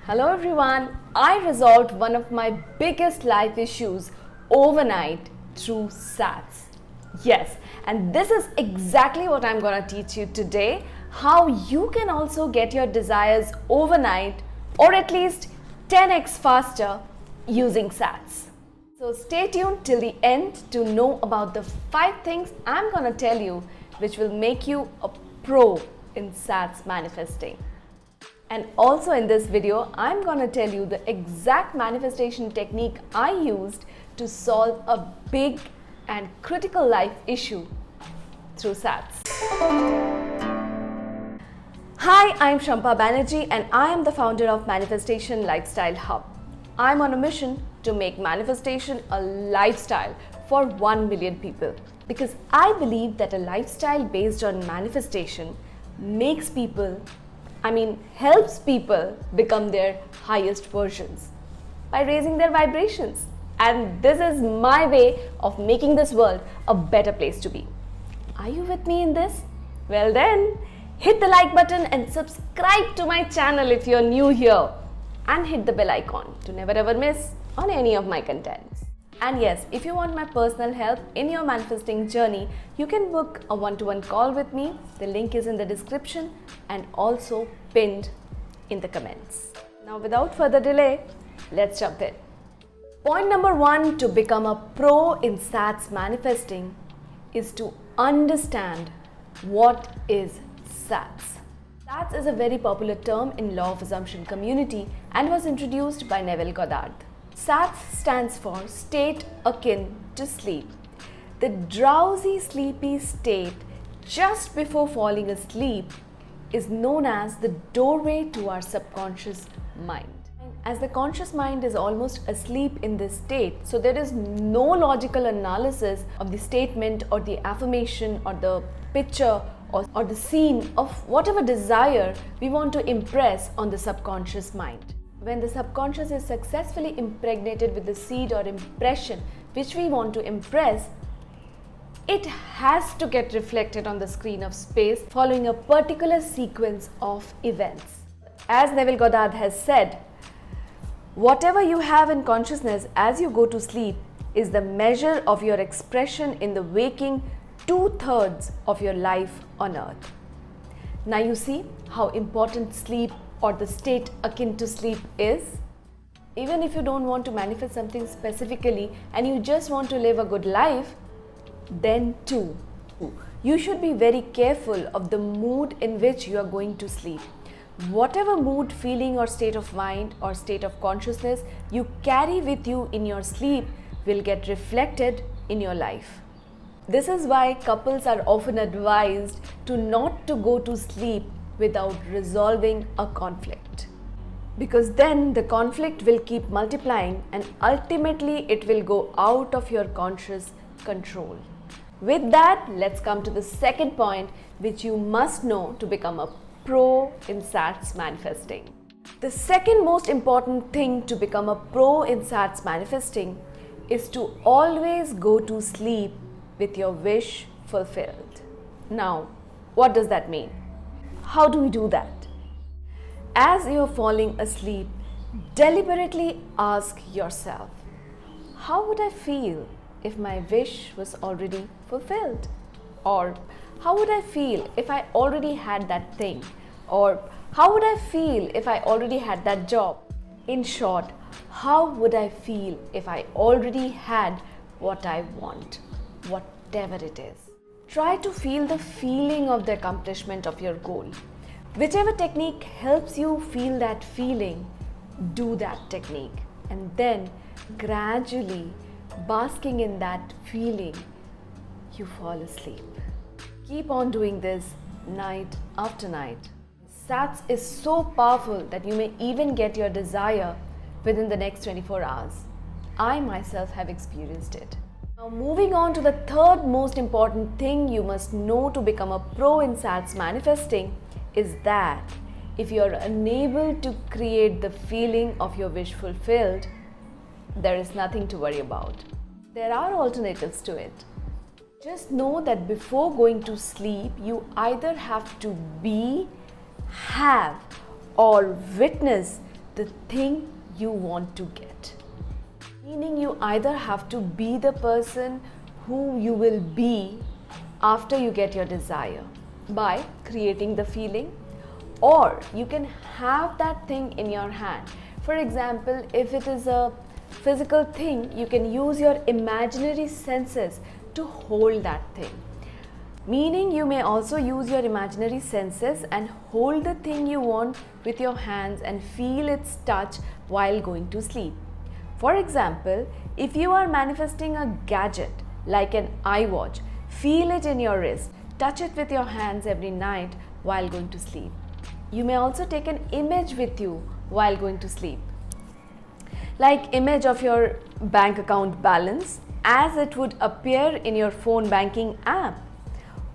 Hello everyone, I resolved one of my biggest life issues overnight through SATS. Yes, and this is exactly what I'm going to teach you today, how you can also get your desires overnight or at least 10x faster using SATS. So stay tuned till the end to know about the 5 things I'm going to tell you which will make you a pro in SATS manifesting. And also in this video, I'm going to tell you the exact manifestation technique I used to solve a big and critical life issue through SATS. Hi, I'm Shampa Banerjee and I am the founder of Manifestation Lifestyle Hub. I'm on a mission to make manifestation a lifestyle for 1 million people because I believe that a lifestyle based on manifestation helps people become their highest versions by raising their vibrations. And this is my way of making this world a better place to be. Are you with me in this? Well then, hit the like button and subscribe to my channel if you're new here. And hit the bell icon to never ever miss on any of my contents. And yes, if you want my personal help in your manifesting journey, you can book a one-to-one call with me. The link is in the description and also pinned in the comments. Now without further delay, let's jump in. Point number 1 to become a pro in SATS manifesting is to understand what is SATS. SATS is a very popular term in law of assumption community and was introduced by Neville Goddard. SATS stands for state akin to sleep. The drowsy, sleepy state just before falling asleep is known as the doorway to our subconscious mind. As the conscious mind is almost asleep in this state, so there is no logical analysis of the statement or the affirmation or the picture or the scene of whatever desire we want to impress on the subconscious mind. When the subconscious is successfully impregnated with the seed or impression which we want to impress, it has to get reflected on the screen of space following a particular sequence of events. As Neville Goddard has said, whatever you have in consciousness as you go to sleep is the measure of your expression in the waking 2/3 of your life on earth. Now you see how important sleep or the state akin to sleep is. Even if you don't want to manifest something specifically and you just want to live a good life, then too, you should be very careful of the mood in which you are going to sleep. Whatever mood, feeling or state of mind or state of consciousness you carry with you in your sleep will get reflected in your life. This is why couples are often advised to not to go to sleep without resolving a conflict, because then the conflict will keep multiplying and ultimately it will go out of your conscious control. With that, let's come to the second point which you must know to become a pro in SATS manifesting. The second most important thing to become a pro in SATS manifesting is to always go to sleep with your wish fulfilled. Now, what does that mean? How do we do that? As you're falling asleep, deliberately ask yourself, how would I feel if my wish was already fulfilled? Or how would I feel if I already had that thing? Or how would I feel if I already had that job? In short, how would I feel if I already had what I want, whatever it is? Try to feel the feeling of the accomplishment of your goal. Whichever technique helps you feel that feeling, do that technique. And then gradually, basking in that feeling, you fall asleep. Keep on doing this night after night. SATS is so powerful that you may even get your desire within the next 24 hours. I myself have experienced it. Now moving on to the third most important thing you must know to become a pro in SATS manifesting is that if you are unable to create the feeling of your wish fulfilled, there is nothing to worry about. There are alternatives to it. Just know that before going to sleep, you either have to be, have or witness the thing you want to get. Meaning you either have to be the person who you will be after you get your desire by creating the feeling, or you can have that thing in your hand. For example, if it is a physical thing, you can use your imaginary senses to hold that thing. Meaning you may also use your imaginary senses and hold the thing you want with your hands and feel its touch while going to sleep. For example, if you are manifesting a gadget like an iWatch, feel it in your wrist, touch it with your hands every night while going to sleep. You may also take an image with you while going to sleep, like image of your bank account balance as it would appear in your phone banking app,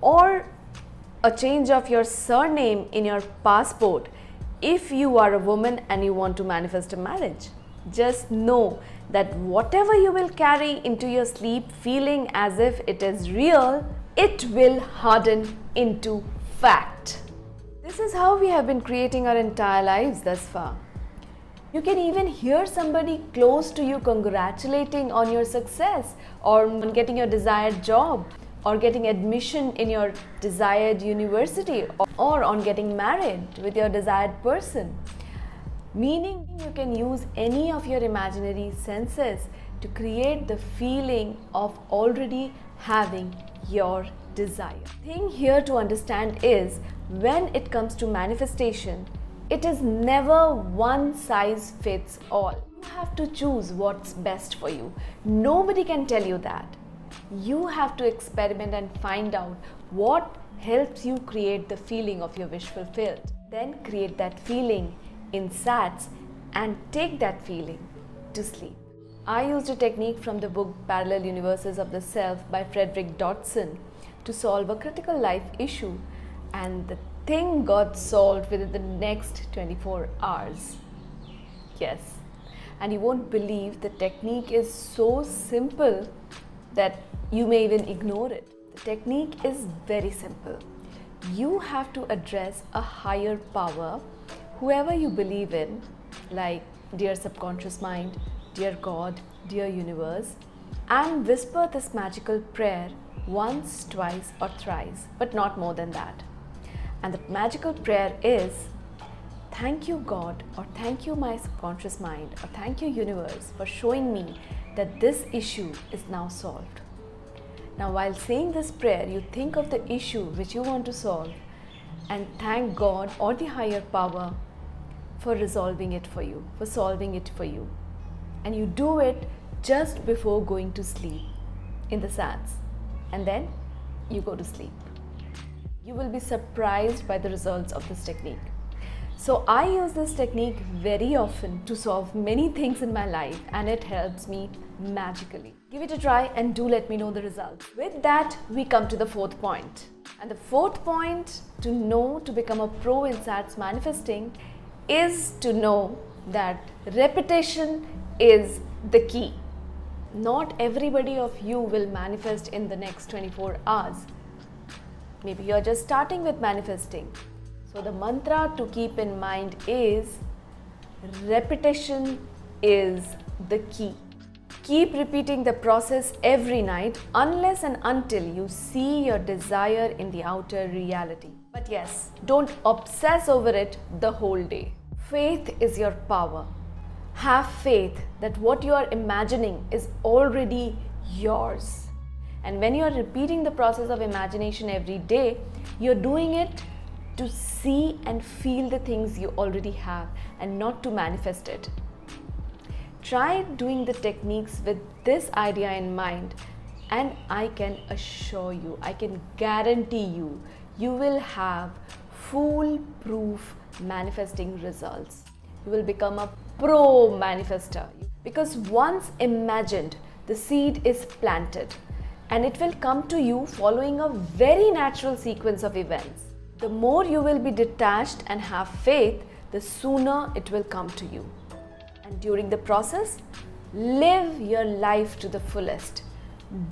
or a change of your surname in your passport if you are a woman and you want to manifest a marriage. Just know that whatever you will carry into your sleep feeling as if it is real, it will harden into fact. This is how we have been creating our entire lives thus far. You can even hear somebody close to you congratulating on your success, or on getting your desired job, or getting admission in your desired university, or on getting married with your desired person. Meaning you can use any of your imaginary senses to create the feeling of already having your desire. The thing here to understand is, when it comes to manifestation, it is never one size fits all. You have to choose what's best for you. Nobody can tell you that. You have to experiment and find out what helps you create the feeling of your wish fulfilled. Then create that feeling in SATS and take that feeling to sleep. I used a technique from the book Parallel Universes of the Self by Fredrick Dodson to solve a critical life issue, and the thing got solved within the next 24 hours. Yes, and you won't believe the technique is so simple that you may even ignore it. The technique is very simple. You have to address a higher power, whoever you believe in, like dear subconscious mind, dear God, dear universe, and whisper this magical prayer once, twice, or thrice, but not more than that. And the magical prayer is, thank you God, or thank you my subconscious mind, or thank you universe for showing me that this issue is now solved. Now while saying this prayer, you think of the issue which you want to solve and thank God or the higher power for resolving it for you, for solving it for you. And you do it just before going to sleep in the SATS, and then you go to sleep. You will be surprised by the results of this technique. So I use this technique very often to solve many things in my life, and it helps me magically. Give it a try and do let me know the results. With that, we come to the fourth point. And the fourth point to know to become a pro in SATS manifesting is to know that repetition is the key. Not everybody of you will manifest in the next 24 hours. Maybe you're just starting with manifesting. So the mantra to keep in mind is, repetition is the key. Keep repeating the process every night unless and until you see your desire in the outer reality. But yes, don't obsess over it the whole day. Faith is your power. Have faith that what you are imagining is already yours. And when you are repeating the process of imagination every day, you're doing it to see and feel the things you already have and not to manifest it. Try doing the techniques with this idea in mind, and I can assure you, I can guarantee you, you will have foolproof manifesting results. You will become a pro manifester, because once imagined, the seed is planted and it will come to you following a very natural sequence of events. The more you will be detached and have faith, the sooner it will come to you. And during the process, live your life to the fullest.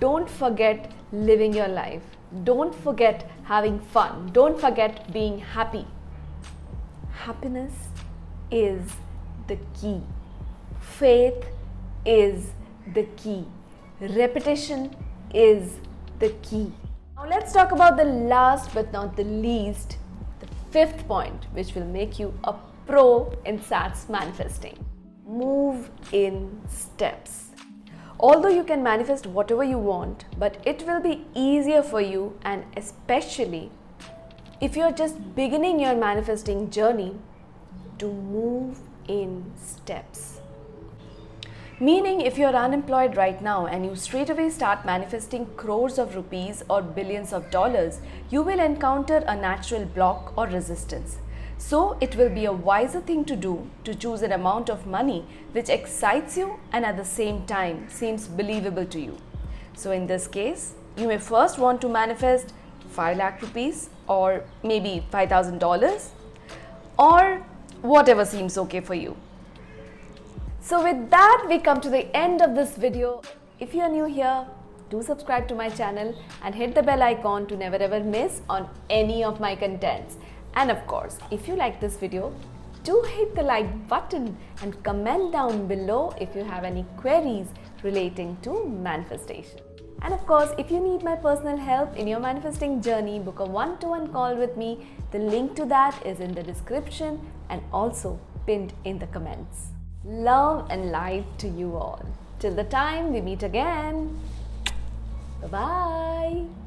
Don't forget living your life. Don't forget having fun. Don't forget being happy. Happiness is the key. Faith is the key. Repetition is the key. Now let's talk about the last but not the least, the fifth point, which will make you a pro in SATS manifesting. Move in steps. Although you can manifest whatever you want, but it will be easier for you, and especially if you're just beginning your manifesting journey, to move in steps. Meaning, if you're unemployed right now and you straight away start manifesting crores of rupees or billions of dollars, you will encounter a natural block or resistance. So it will be a wiser thing to do to choose an amount of money which excites you and at the same time seems believable to you. So in this case, you may first want to manifest 5 lakh rupees or maybe $5,000 or whatever seems okay for you. So with that, we come to the end of this video. If you are new here, do subscribe to my channel and hit the bell icon to never ever miss on any of my contents. And of course, if you like this video, do hit the like button and comment down below if you have any queries relating to manifestation. And of course, if you need my personal help in your manifesting journey, book a one-to-one call with me. The link to that is in the description and also pinned in the comments. Love and light to you all. Till the time we meet again. Bye-bye.